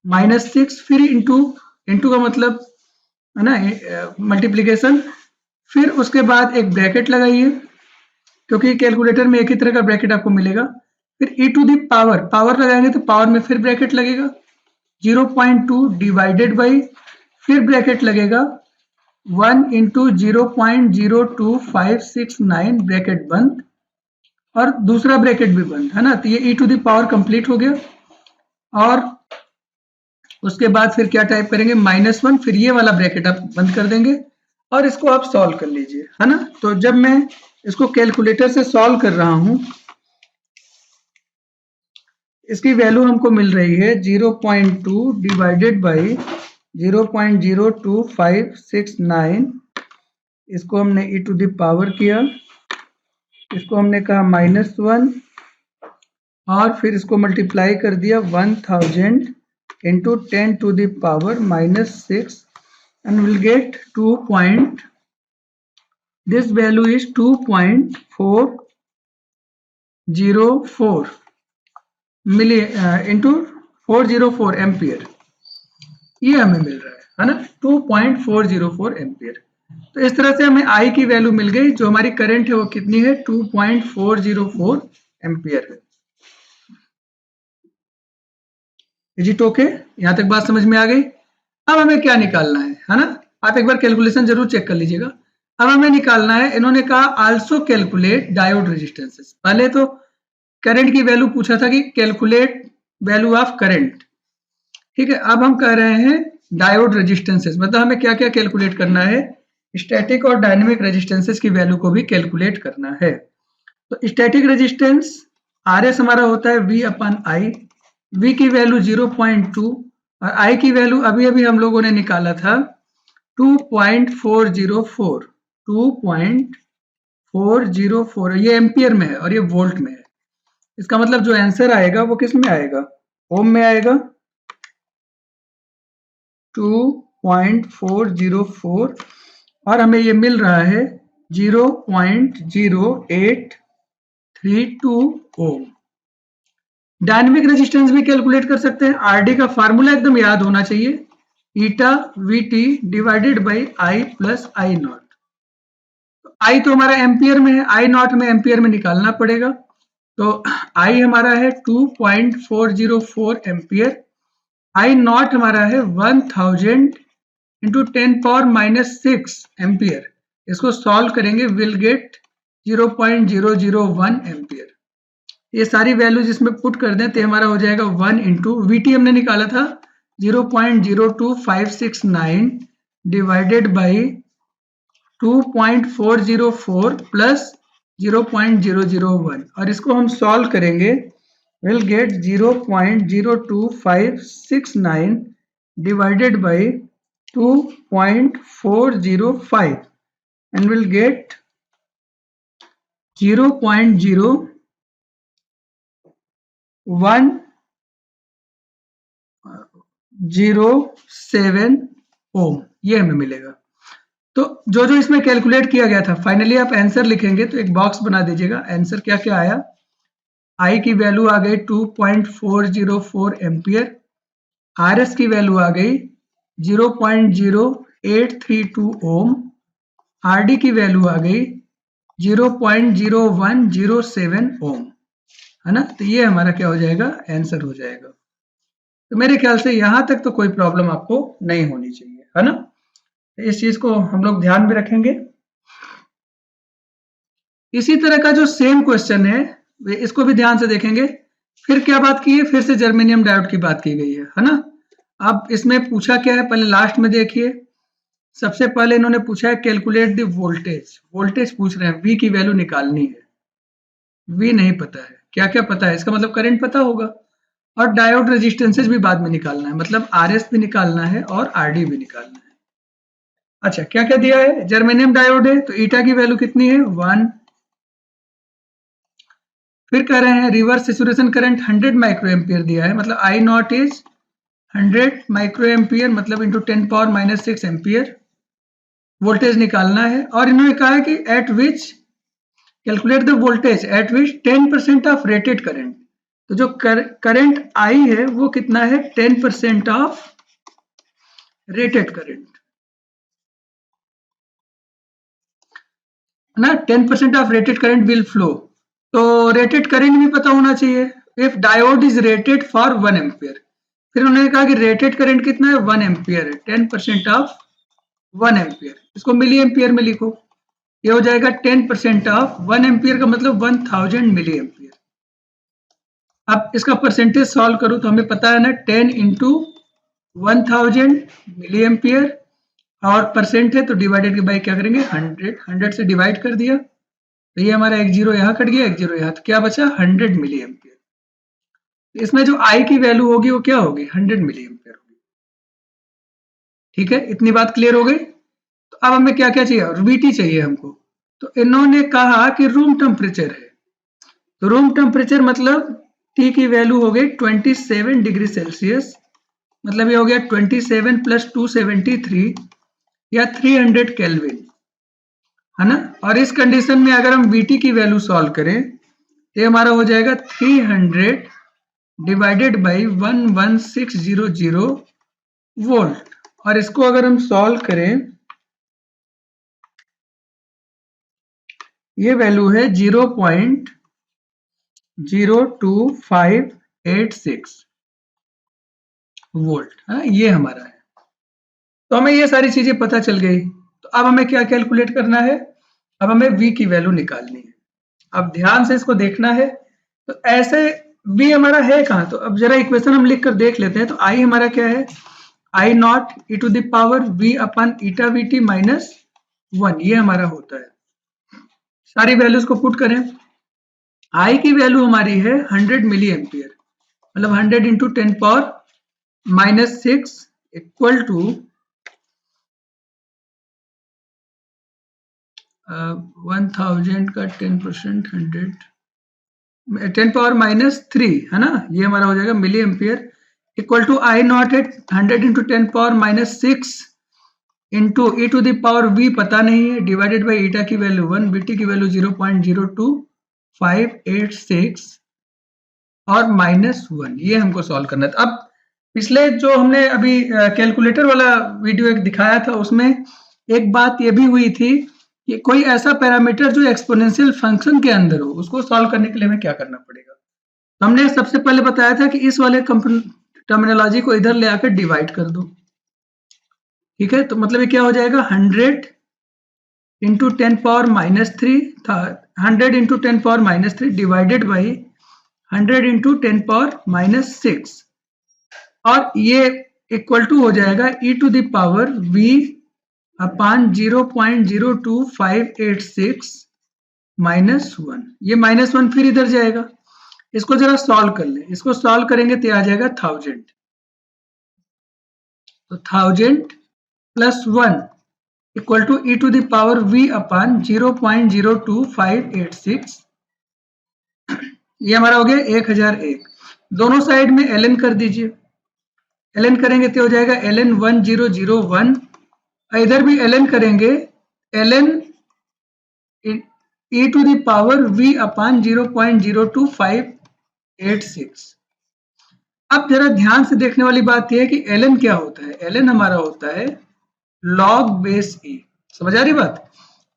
-6, फिर इंटू का मतलब है ना मल्टीप्लीकेशन, फिर उसके बाद एक ब्रैकेट लगाइए क्योंकि कैलकुलेटर में एक ही तरह का ब्रैकेट आपको मिलेगा। फिर e टू दी पावर लगाएंगे तो पावर में फिर ब्रैकेट लगेगा 0.2 डिवाइडेड बाई, फिर ब्रैकेट लगेगा 1 इंटू 0.02569 ब्रैकेट बंद, और दूसरा ब्रैकेट भी बंद है ना। तो ये e to the power complete हो गया। और उसके बाद फिर क्या टाइप करेंगे, -1, फिर ये वाला ब्रैकेट आप बंद कर देंगे और इसको आप सॉल्व कर लीजिए, है ना। तो जब मैं इसको कैलकुलेटर से सॉल्व कर रहा हूं, इसकी वैल्यू हमको मिल रही है 0.2 डिवाइडेड बाई 0.02569। इसको हमने e टू द पावर किया, इसको हमने कहा -1 और फिर इसको मल्टीप्लाई कर दिया 1000 into 10 to the power -6 and we'll get 2. This value is 2.404 milli into 404 ampere, ये हमें मिल रहा है ना, 2.404 एम्पियर। तो इस तरह से हमें आई की वैल्यू मिल गई, जो हमारी करंट है वो कितनी है, 2.404 एम्पियर है। Is it okay? यहां तक बात समझ में आ गई। अब हमें क्या निकालना है ना, आप एक बार कैलकुलेशन जरूर चेक कर लीजिएगा। अब हमें निकालना है, इन्होंने कहा आल्सो कैलकुलेट डायोड रेजिस्टेंसेस। पहले तो करंट की वैल्यू पूछा था कि कैलकुलेट वैल्यू ऑफ करंट, ठीक है। अब हम कह रहे हैं डायोड रेजिस्टेंसेस, मतलब हमें क्या क्या कैलकुलेट करना है, स्टैटिक और डायनेमिक रेजिस्टेंसेस की वैल्यू को भी कैलकुलेट करना है। तो स्टैटिक रेजिस्टेंस RS हमारा होता है V/I, V की वैल्यू 0.2 और I की वैल्यू अभी अभी हम लोगों ने निकाला था 2.404, 2.404, ये एम्पियर में है और ये वोल्ट में है। इसका मतलब जो आंसर आएगा वो किस में आएगा, ओम में आएगा। 2.404 और हमें ये मिल रहा है 0.0832 ओम। डायनेमिक रेजिस्टेंस भी कैलकुलेट कर सकते हैं। आरडी का फार्मूला एकदम याद होना चाहिए, eta V T divided by I plus I naught. I तो हमारा एम्पियर में है, आई नॉट में एम्पियर में निकालना पड़ेगा। तो आई हमारा है 2.404 एम्पियर, आई नॉट हमारा है 1000 इंटू 10⁻⁻6 एम्पियर। इसको सॉल्व करेंगे, विल गेट 0.001 एम्पियर। ये सारी वैल्यूज इसमें पुट कर दें तो हमारा हो जाएगा 1 इंटू वीटी हमने निकाला था 0.02569 डिवाइडेड बाई 2.404 प्लस 0.001 और इसको हम सॉल्व करेंगे, will get 0.02569 divided by 2.405 and we'll get 0.0107 ओम, ये हमें मिलेगा। तो जो जो इसमें कैलकुलेट किया गया था, फाइनली आप आंसर लिखेंगे तो एक बॉक्स बना दीजिएगा। आंसर क्या क्या आया, आई की वैल्यू आ गई 2.404 एम्पियर, आरएस की वैल्यू आ गई 0.0832 ओम, आरडी की वैल्यू आ गई 0.0107 ओम, है ना। तो ये हमारा क्या हो जाएगा, आंसर हो जाएगा। तो मेरे ख्याल से यहां तक तो कोई प्रॉब्लम आपको नहीं होनी चाहिए, है ना। इस चीज को हम लोग ध्यान में रखेंगे। इसी तरह का जो सेम क्वेश्चन है इसको भी ध्यान से देखेंगे। फिर क्या बात की है, फिर से जर्मेनियम डायोड की बात की गई है ना। अब इसमें पूछा क्या है, पहले लास्ट में देखिए। सबसे पहले इन्होंने पूछा है कैलकुलेट द वोल्टेज, वोल्टेज पूछ रहे हैं, वी की वैल्यू निकालनी है। वी नहीं पता है, क्या क्या पता है, इसका मतलब करंट पता होगा। और डायोड रेजिस्टेंसेज भी बाद में निकालना है, मतलब आरएस भी निकालना है और आरडी भी निकालना है। अच्छा, क्या क्या दिया है, जर्मेनियम डायोड है तो ईटा की वैल्यू कितनी है, 1। फिर कह रहे हैं reverse saturation current 100 micro ampere दिया है, मतलब आई नॉट इज 100 माइक्रो एम्पियर, मतलब इंटू 10⁻⁻6 एम्पियर। वोल्टेज निकालना है और इन्होंने कहा है कि eight which calculate the voltage at which 10% of rated current. तो जो करंट आई है वो कितना है, 10% ऑफ रेटेड करंट, ना। 10% of rated current will flow, तो रेटेड करंट भी पता होना चाहिए। If diode is rated for 1 ampere, फिर उन्होंने कहा कि रेटेड करंट कितना है, 1 एम्पियर है, 10% ऑफ 1 एम्पियर, इसको मिली एम्पियर में लिखो। ये हो जाएगा 10% ऑफ 1 एम्पियर का मतलब 1000 मिली एम्पियर। अब इसका परसेंटेज सॉल्व करो तो हमें पता है ना, 10 इंटू 1000 मिली एम्पियर और परसेंट है तो डिवाइडेड बाई क्या करेंगे 100, 100 से डिवाइड कर दिया तो ये हमारा एक जीरो यहाँ कट गया, एक जीरो यहाँ, तो क्या बचा 100 मिली एम्पियर। इसमें जो आई की वैल्यू होगी वो क्या होगी 100 मिली एम्पियर होगी। ठीक है, इतनी बात क्लियर हो गई। तो अब हमें क्या क्या चाहिए, वीटी चाहिए हमको। तो इन्होंने कहा कि रूम टेम्परेचर है, तो रूम टेम्परेचर मतलब टी की वैल्यू हो गई 27 डिग्री सेल्सियस, मतलब ये हो गया 27 प्लस 273 या 300 केल्विन, है ना। और इस कंडीशन में अगर हम वीटी की वैल्यू सॉल्व करें तो ये हमारा हो जाएगा 300 डिवाइडेड बाई 11600 वोल्ट। और इसको अगर हम सॉल्व करें ये वैल्यू है 0.02586 वोल्ट, है ना, ये हमारा है। तो हमें ये सारी चीजें पता चल गई। तो अब हमें क्या कैलकुलेट करना है, अब हमें V की वैल्यू निकालनी है। अब ध्यान से इसको देखना है। तो ऐसे V हमारा है कहाँ, तो अब जरा इक्वेशन हम लिख कर देख लेते हैं। तो I हमारा क्या है, I naught e to the power V upon eta VT minus 1, ये हमारा होता है। सारी वैल्यूज को पुट करें। I की वैल्यू हमारी है 100 मिली एम्पियर, मतलब 100 into 10 power minus 6 equal to 1000 का 10%, 10 पावर माइनस 3, है ना, ये हमारा हो जाएगा milli ampere, equal to I naught है 100 into 10 power minus 6 into e to the power V पता नहीं है, डिवाइडेड बाई ईटा की वैल्यू 1, बीटी की वैल्यू 0.02586 और माइनस 1, ये हमको सॉल्व करना था। अब पिछले जो हमने अभी कैलकुलेटर वाला वीडियो एक दिखाया था उसमें एक बात ये भी हुई थी कि कोई ऐसा पैरामीटर जो एक्सपोनेंशियल फंक्शन के अंदर हो उसको सॉल्व करने के लिए हमें क्या करना पड़ेगा। तो हमने सबसे पहले बताया था कि इस वाले टर्मिनोलॉजी को इधर ले आकर डिवाइड कर दो। ठीक है, तो मतलब ये क्या हो जाएगा 100 इंटू 10 पावर माइनस 3 था, 100 into 10 power minus 3 divided by 100 into 10 power minus 6, और ये इक्वल टू हो जाएगा e to the power v upon 0.02586 minus 1, ये माइनस 1 फिर इधर जाएगा। इसको जरा सॉल्व कर लें, इसको सॉल्व करेंगे तो आ जाएगा 1000, तो 1000 plus 1 equal to e to the power v upon 0.02586, ये हमारा हो गया 1001। दोनों साइड में ln कर दीजिए, ln करेंगे तो हो जाएगा ln 1001, इधर भी ln करेंगे ln e to the power v upon 0.02586। अब जरा ध्यान से देखने वाली बात यह है कि ln क्या होता है, ln हमारा होता है log बेस e, समझ आ रही बात।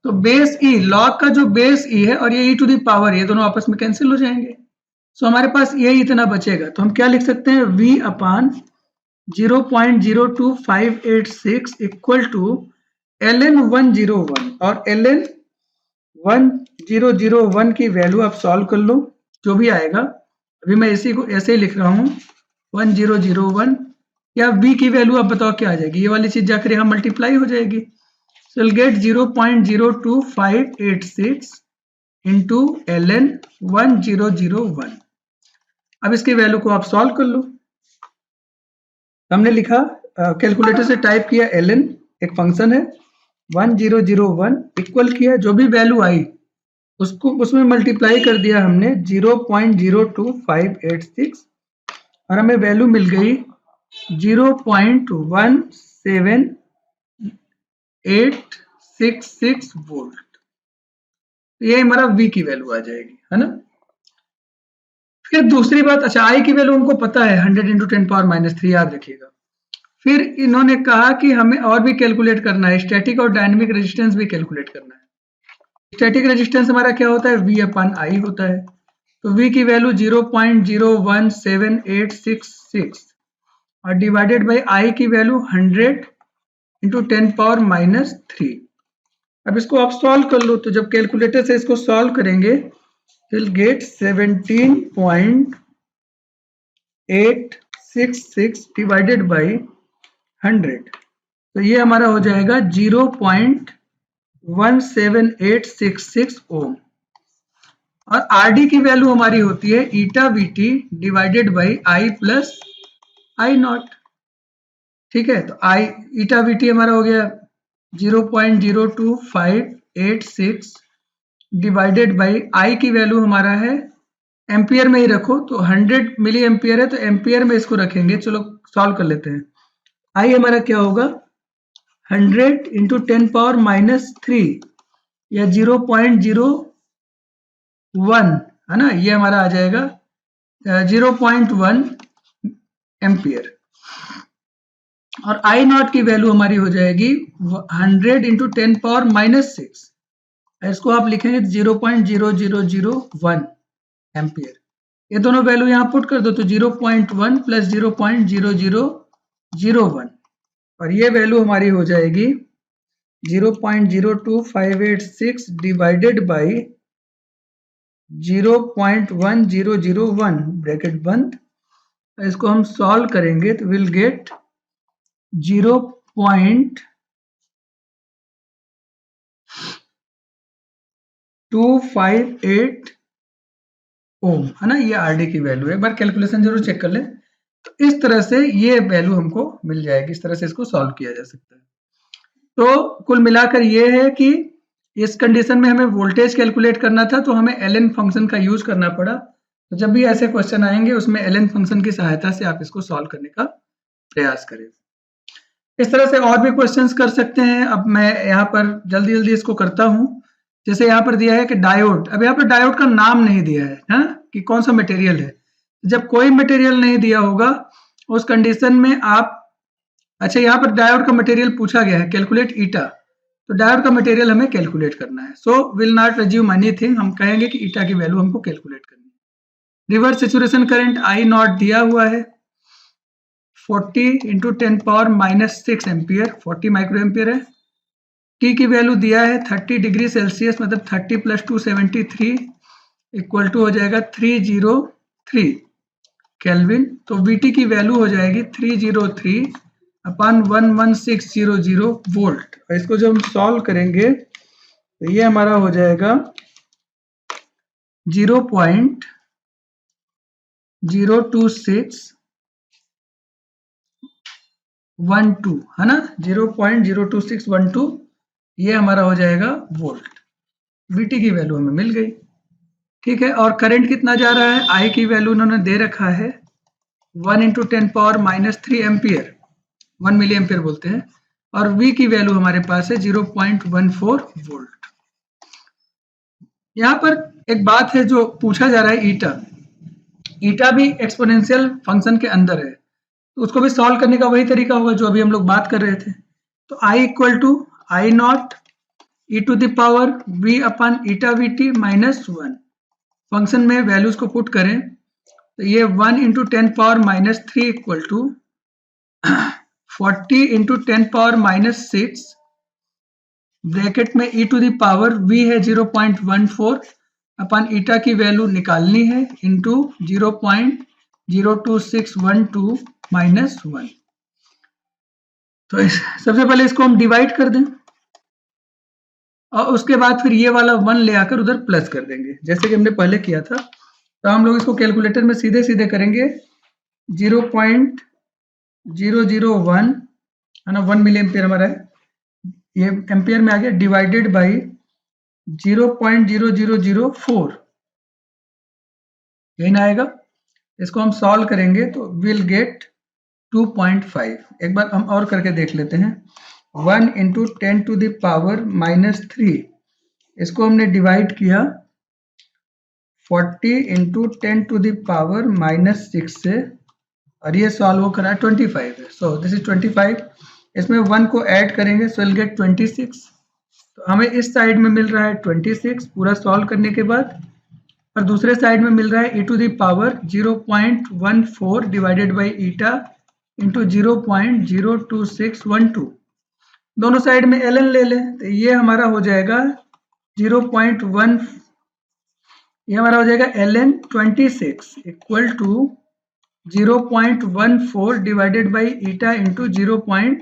तो बेस e, log का जो बेस e है और ये e टू द पावर, ये दोनों आपस में कैंसिल हो जाएंगे। सो हमारे पास ये इतना बचेगा, तो हम क्या लिख सकते हैं v upon 0.02586 equal to ln 101, और ln 1001 की वैल्यू आप सॉल्व कर लो जो भी आएगा। अभी मैं इसी को ऐसे ही लिख रहा हूँ 1001, या v की वैल्यू आप बताओ क्या आ जाएगी, ये वाली चीज जाकर यहाँ मल्टीप्लाई हो जाएगी। So will gate 0.02586 into ln 1001। अब इसकी वैल्यू को आप सॉल्व कर लो। हमने लिखा कैलकुलेटर से टाइप किया ln, एक फंक्शन है 1001, इक्वल किया जो भी वैल्यू आई उसको उसमें मल्टीप्लाई कर दिया हमने 0.02586, और हमें वैल्यू मिल गई 0.17866 वोल्ट। ये हमारा V की वैल्यू आ जाएगी, है ना। फिर दूसरी बात, अच्छा I की वैल्यू हमको पता है 100 इंटू 10 पावर माइनस 3, याद रखिएगा। फिर इन्होंने कहा कि हमें और भी कैलकुलेट करना है, स्टैटिक और डायनेमिक रेजिस्टेंस भी कैलकुलेट करना है। स्टैटिक रेजिस्टेंस हमारा क्या होता है, V अपन I होता है। तो V की वैल्यू 0.01786 और डिवाइडेड बाई I की वैल्यू 100 इंटू 10 पावर माइनस 3। अब इसको आप सॉल्व कर लो, तो जब कैलकुलेटर से इसको सॉल्व करेंगे विल गेट 17.866 डिवाइडेड बाई 100, तो ये हमारा हो जाएगा 0.17866 ओम। और आरडी की वैल्यू हमारी होती है eta V T divided by I plus I naught. ठीक है, तो आई ईटा वीटी हमारा हो गया 0.02586 डिवाइडेड बाई आई की वैल्यू हमारा है, एम्पियर में ही रखो तो 100 मिली एम्पियर है, तो एम्पियर में इसको रखेंगे। चलो सॉल्व कर लेते हैं। आई हमारा क्या होगा 100 इंटू 10 पावर माइनस 3 या 0.01 है ना, ये हमारा आ जाएगा 0.1 एम्पियर। और आई नॉट की वैल्यू हमारी हो जाएगी 100 इंटू 10 पावर माइनस 6, इसको आप लिखेंगे 0.0001 एम्पियर। ये दोनों वैल्यू यहाँ पुट कर दो तो 0.1 प्लस 0.0001 और ये वैल्यू हमारी हो जाएगी 0.02586 डिवाइडेड बाई 0.1001 ब्रैकेट बंद। इसको हम सॉल्व करेंगे तो विल गेट 0.258 ओम है ना, ये आरडी की वैल्यू है। एक बार कैलकुलेशन जरूर चेक कर ले। तो इस तरह से ये वैल्यू हमको मिल जाएगी, इस तरह से इसको सॉल्व किया जा सकता है। तो कुल मिलाकर ये है कि इस कंडीशन में हमें वोल्टेज कैलकुलेट करना था तो हमें एलएन फंक्शन का यूज करना पड़ा। तो जब भी ऐसे क्वेश्चन आएंगे उसमें एलएन फंक्शन की सहायता से आप इसको सॉल्व करने का प्रयास करें। इस तरह से और भी क्वेश्चंस कर सकते हैं। अब मैं यहाँ पर जल्दी जल्दी इसको करता हूँ। जैसे यहाँ पर दिया है कि डायोड, अब यहाँ पर डायोड का नाम नहीं दिया है ना कि कौन सा मटेरियल है। जब कोई मटेरियल नहीं दिया होगा उस कंडीशन में आप, अच्छा यहाँ पर डायोड का मटेरियल पूछा गया है, कैलकुलेट ईटा, तो डायोड का मटेरियल हमें कैलकुलेट करना है। So will not assume anything, हम कहेंगे कि ईटा की वैल्यू हमको कैलकुलेट करनी है। Reverse saturation current I not दिया हुआ है 40 into 10 power minus 6 ampere, 40 micro ampere है। टी की वैल्यू दिया है 30 डिग्री सेल्सियस, मतलब 30 प्लस 273 इक्वल टू हो जाएगा 303 केल्विन। तो वीटी की वैल्यू हो जाएगी 303 अपॉन 11600 वोल्ट। और इसको जब हम सॉल्व करेंगे तो ये हमारा हो जाएगा 0.02612 है ना, 0.02612 ये हमारा हो जाएगा वोल्ट। वीटी की वैल्यू हमें मिल गई। ठीक है, और करंट कितना जा रहा है, आई की वैल्यू उन्होंने दे रखा है 1 into 10 power minus 3 ampere, 1 milli ampere बोलते हैं। और वी की वैल्यू हमारे पास है 0.14 वोल्ट। यहाँ पर एक बात है जो पूछा जा रहा है, ईटा, ईटा भी एक्सपोनेंशियल फंक्शन के अंदर है, तो उसको भी सॉल्व करने का वही तरीका होगा जो अभी हम लोग बात कर रहे थे। तो I equal to I naught e to the power V upon eta V T minus 1। Function में वैल्यूज को पुट करें तो ये 1 into 10 power minus 3 equal to 40 into 10 power minus 6 bracket में e to the power V है 0.14 अपन ईटा की value निकालनी है इंटू 0.02612 माइनस 1। तो सबसे पहले इसको हम डिवाइड कर दें और उसके बाद फिर ये वाला 1 ले आकर उधर प्लस कर देंगे जैसे कि हमने पहले किया था। तो हम लोग इसको कैलकुलेटर में सीधे सीधे करेंगे 0.001 है ना, 1 मिली एम्पियर हमारा है, ये एम्पियर में आ गया, डिवाइडेड बाई 0.0004 यही ना आएगा। इसको हम सॉल्व करेंगे तो विल गेट 2.5। एक बार हम और करके देख लेते हैं। 1 into 10 to the power minus 3, इसको हमने डिवाइड किया 40 into 10 to the power minus 6 से, और ये सॉल्व हो करा 25 है। सो दिस इज 25, इसमें 1 को ऐड करेंगे सो विल गेट 26। तो हमें इस साइड में मिल रहा है 26 पूरा सॉल्व करने के बाद, और दूसरे साइड में मिल रहा है e to the power 0.14 divided by eta into 0.02612। दोनों साइड में ln ले लें तो ये हमारा हो जाएगा 0.1, ये हमारा हो जाएगा ln 26 equal to 0.14 divided by eta into 0.02612।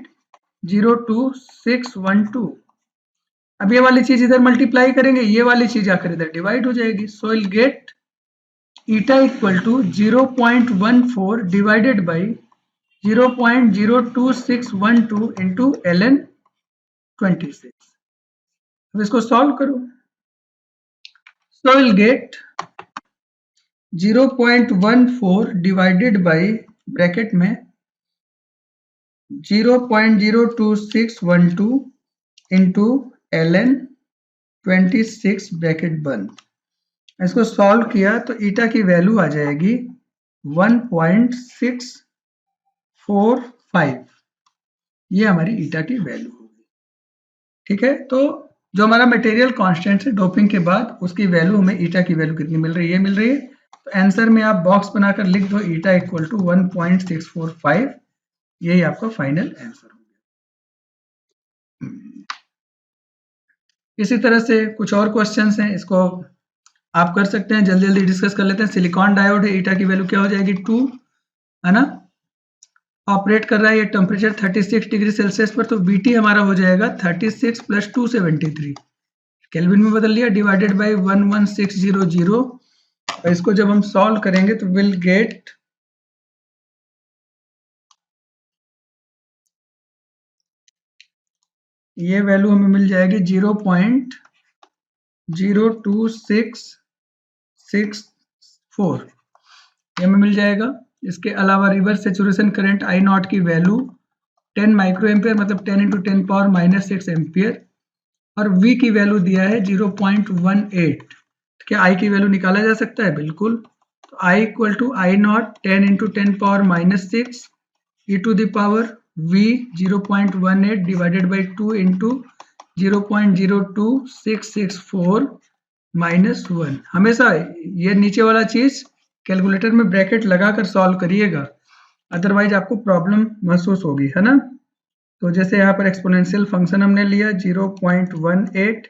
02612। अब ये वाली चीज इधर मल्टीप्लाई करेंगे, ये वाली चीज आकर इधर डिवाइड हो जाएगी। So will get eta equal to 0.14 divided by 0.02612 into ln 26। अब इसको सॉल्व करो। So will get 0.14 divided by bracket में 0.02612 इंटू ln 26 ब्रैकेट बंद। इसको सॉल्व किया तो ईटा की वैल्यू आ जाएगी 1.645। ये हमारी ईटा की वैल्यू होगी। ठीक है, तो जो हमारा मटेरियल कांस्टेंट है डोपिंग के बाद, उसकी वैल्यू हमें ईटा की वैल्यू कितनी मिल रही है, ये मिल रही है। तो आंसर में आप बॉक्स बनाकर लिख दो ईटा इक्वल टू 1.645। यही आपका फाइनल आंसर हो गया। इसी तरह से कुछ और क्वेश्चंस हैं, इसको आप कर सकते हैं, जल्दी जल्दी डिस्कस कर लेते हैं। सिलिकॉन डायोड है, ईटा की वैल्यू क्या हो जाएगी 2, है ना। ऑपरेट कर रहा है ये टेम्परेचर 36 डिग्री सेल्सियस पर, तो बीटी हमारा हो जाएगा 36 + 273 केल्विन में बदल लिया, डिवाइडेड बाई 11600। और इसको जब हम सॉल्व करेंगे तो विल गेट ये वैल्यू हमें मिल जाएगी 0.02664 ये हमें मिल जाएगा। इसके अलावा reverse saturation current I not की वैल्यू 10 माइक्रो एम्पियर, मतलब 10 × 10⁻⁻6 एम्पियर, और V की वैल्यू दिया है 0.18। क्या I की वैल्यू निकाला जा सकता है? बिल्कुल। तो I equal to I naught 10 × 10⁻⁻6 e to the power V 0.18 divided by 2 into 0.02664 -1। हमेशा ये नीचे वाला चीज कैलकुलेटर में ब्रैकेट लगाकर सॉल्व करिएगा, अदरवाइज आपको प्रॉब्लम महसूस होगी, है ना। तो जैसे यहाँ पर एक्सपोनेंशियल फंक्शन हमने लिया 0.18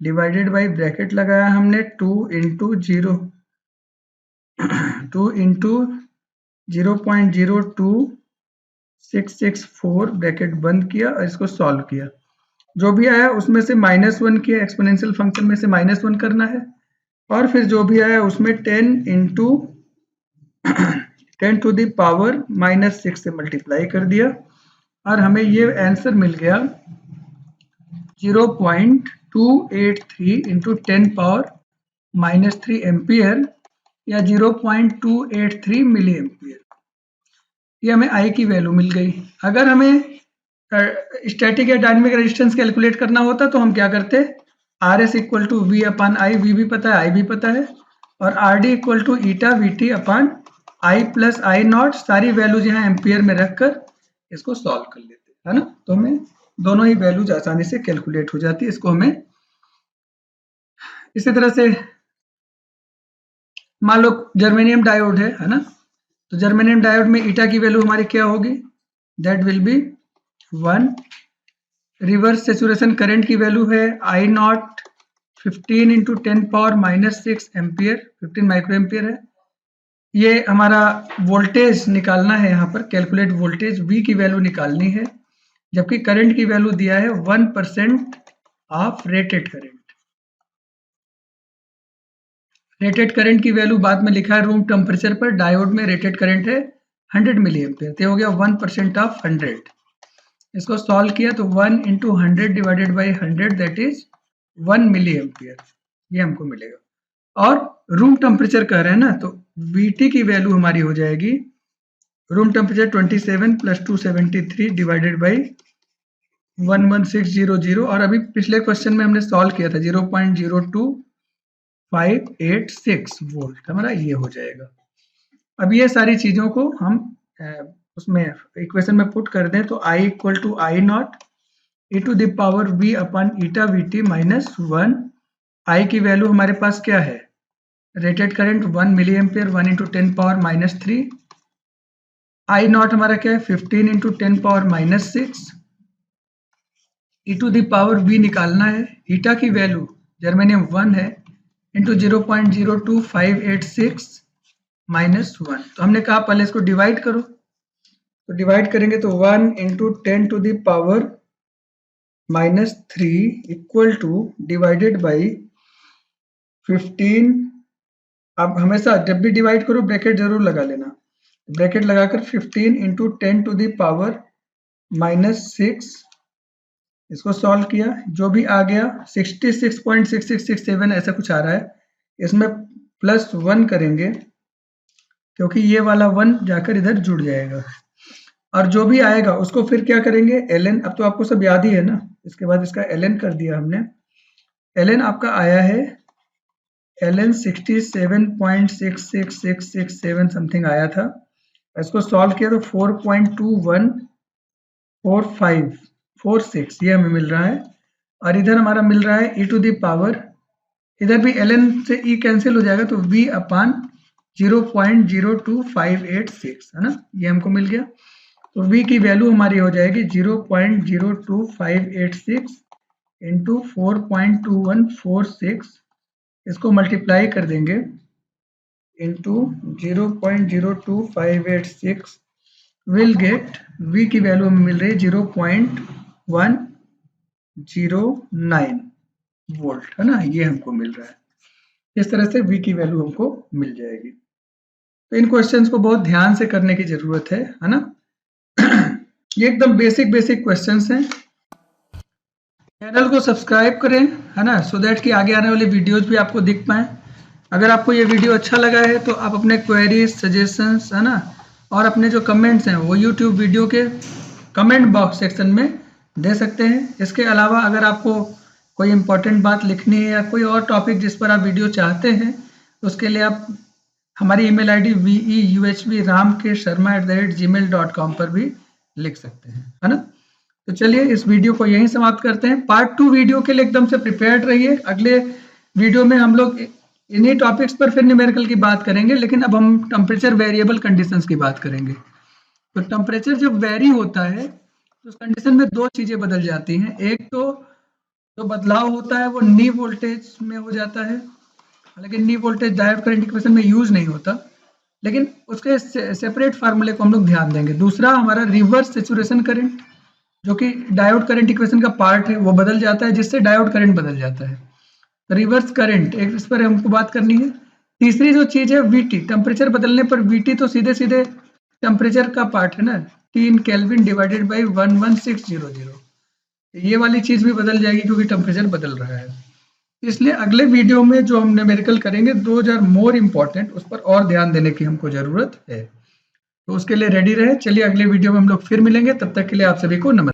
डिवाइडेड बाई ब्रैकेट लगाया हमने 2 इंटू 0.02664 ब्रैकेट बंद किया और इसको सॉल्व किया। जो भी आया उसमें से -1 किया, एक्सपोनेंशियल फंक्शन में से -1 करना है, और फिर जो भी आया उसमें 10 टू द पावर -6 से मल्टीप्लाई कर दिया, और हमें ये आंसर मिल गया 0.283 इंटू 10⁻³ एम्पियर, या 0.283 मिली एम्पियर। ये हमें आई की वैल्यू मिल गई। अगर हमें स्टैटिक या डायनेमिक रेजिस्टेंस कैलकुलेट करना होता तो हम क्या करते, RS equal to V upon I, V भी पता है, I भी पता है, और RD equal to eta VT upon I plus I naught, सारी वैल्यूज यहाँ एम्पियर में रखकर इसको सॉल्व कर लेते हैं, है ना। तो हमें दोनों ही वैल्यूज आसानी से कैलकुलेट हो जाती है। इसको हमें इसी तरह से मान लो जर्मेनियम डायोड है ना, तो जर्मेनियम डायोड में ईटा की वैल्यू हमारी क्या होगी, that will be 1। Reverse saturation current की वैल्यू है आई नॉट 15 × 10⁻⁻6 एम्पियर, 15 माइक्रो एम्पियर है। ये हमारा वोल्टेज निकालना है, यहाँ पर कैलकुलेट वोल्टेज, V की वैल्यू निकालनी है, जबकि करंट की वैल्यू दिया है 1% of rated current. Rated current की वैल्यू बाद में लिखा है रूम टेम्परेचर पर, डायोड में रेटेड करंट है 100 मिली एम्पियर, तो हो गया 1% ऑफ 100। इसको सॉल्व किया तो 1 × 100 divided by 100 that is 1 milli ampere, ये हमको मिलेगा। और रूम टेम्परेचर कह रहे हैं ना, तो VT की वैल्यू हमारी हो जाएगी रूम टेम्परेचर 27 + 273 डिवाइडेड बाई 11600, और अभी पिछले क्वेश्चन में हमने सॉल्व किया था 0.02586 वोल्ट, हमारा ये हो जाएगा। अब ये सारी चीजों को हम उसमें इक्वेशन में पुट कर दें तो I equal to I naught e to the power V upon eta VT -1। I की वैल्यू हमारे पास क्या है, rated current 1 milli ampere, 1 × 10⁻³ I naught हमारा क्या है 15 × 10⁻⁻6, e to the power V निकालना है, ईटा की वैल्यू जर्मेनियम 1 है, इंटू 0.02586 -1। तो हमने कहा पहले इसको डिवाइड करो, तो डिवाइड करेंगे तो 1 into 10 to the power -3 equal to divided by 15। आप हमेशा जब भी डिवाइड करो ब्रैकेट जरूर लगा लेना। ब्रैकेट लगाकर 15 इंटू 10 टू द पावर -6, इसको सॉल्व किया, जो भी आ गया 66.6667 ऐसा कुछ आ रहा है। इसमें +1 करेंगे क्योंकि ये वाला 1 जाकर इधर जुड़ जाएगा, और जो भी आएगा उसको फिर क्या करेंगे ln। अब तो आपको सब याद ही है ना, इसके बाद इसका ln कर दिया हमने। ln आपका आया है ln 67.66667 समथिंग आया था। इसको सॉल्व किया तो 4.214546 ये हमें मिल रहा है, और इधर हमारा मिल रहा है e टू द पावर, इधर भी ln से e कैंसिल हो जाएगा तो v अपान 0.02586 है ना, ये हमको मिल गया। तो v की वैल्यू हमारी हो जाएगी 0.02586 इंटू 4.2146, इसको मल्टीप्लाई कर देंगे इंटू 0.02586 विल गेट v की वैल्यू हमें मिल रही है 0.109 वोल्ट है ना, ये हमको मिल रहा है। इस तरह से v की वैल्यू हमको मिल जाएगी। तो इन क्वेश्चंस को बहुत ध्यान से करने की जरूरत है ना। ये एकदम बेसिक क्वेश्चंस हैं। चैनल को सब्सक्राइब करें है ना, सो दैट कि आगे आने वाली वीडियोज भी आपको दिख पाए। अगर आपको ये वीडियो अच्छा लगा है तो आप अपने क्वेरीज, सजेशंस है ना, और अपने जो कमेंट्स हैं वो यूट्यूब वीडियो के कमेंट बॉक्स सेक्शन में दे सकते हैं। इसके अलावा अगर आपको कोई इंपॉर्टेंट बात लिखनी है या कोई और टॉपिक जिस पर आप वीडियो चाहते हैं, तो उसके लिए आप हमारी ईमेल आईडी veuhbramkesharma@gmail.com पर भी लिख सकते हैं है ना। तो चलिए इस वीडियो को यहीं समाप्त करते हैं। पार्ट 2 वीडियो के लिए एकदम से प्रिपेयर्ड रहिए। अगले वीडियो में हम लोग इन्हीं टॉपिक्स पर फिर न्यूमेरिकल की बात करेंगे, लेकिन अब हम टेम्परेचर वेरिएबल कंडीशंस की बात करेंगे। तो टेम्परेचर जब वेरी होता है तो उस कंडीशन में दो चीजें बदल जाती हैं। एक तो जो बदलाव होता है वो नी वोल्टेज में हो जाता है, लेकिन नी वोल्टेज डायोड करंट इक्वेशन में यूज नहीं होता, लेकिन उसके सेपरेट फार्मूले को हम लोग ध्यान देंगे। दूसरा हमारा रिवर्स सैचुरेशन करंट, जो कि डायोड करंट इक्वेशन का पार्ट है, वो बदल जाता है, जिससे डायोड करंट बदल जाता है। रिवर्स करंट, एक इस पर हमको बात करनी है। तीसरी जो चीज है वीटी, टेम्परेचर बदलने पर वीटी तो सीधे सीधे टेम्परेचर का पार्ट है ना, 3 केल्विन डिवाइडेड बाई 11600, ये वाली चीज भी बदल जाएगी क्योंकि टेम्परेचर बदल रहा है। इसलिए अगले वीडियो में जो हम न्यूमेरिकल करेंगे, दोज आर मोर इम्पोर्टेंट, उस पर और ध्यान देने की हमको जरूरत है। तो उसके लिए रेडी रहे। चलिए अगले वीडियो में हम लोग फिर मिलेंगे, तब तक के लिए आप सभी को नमस्कार।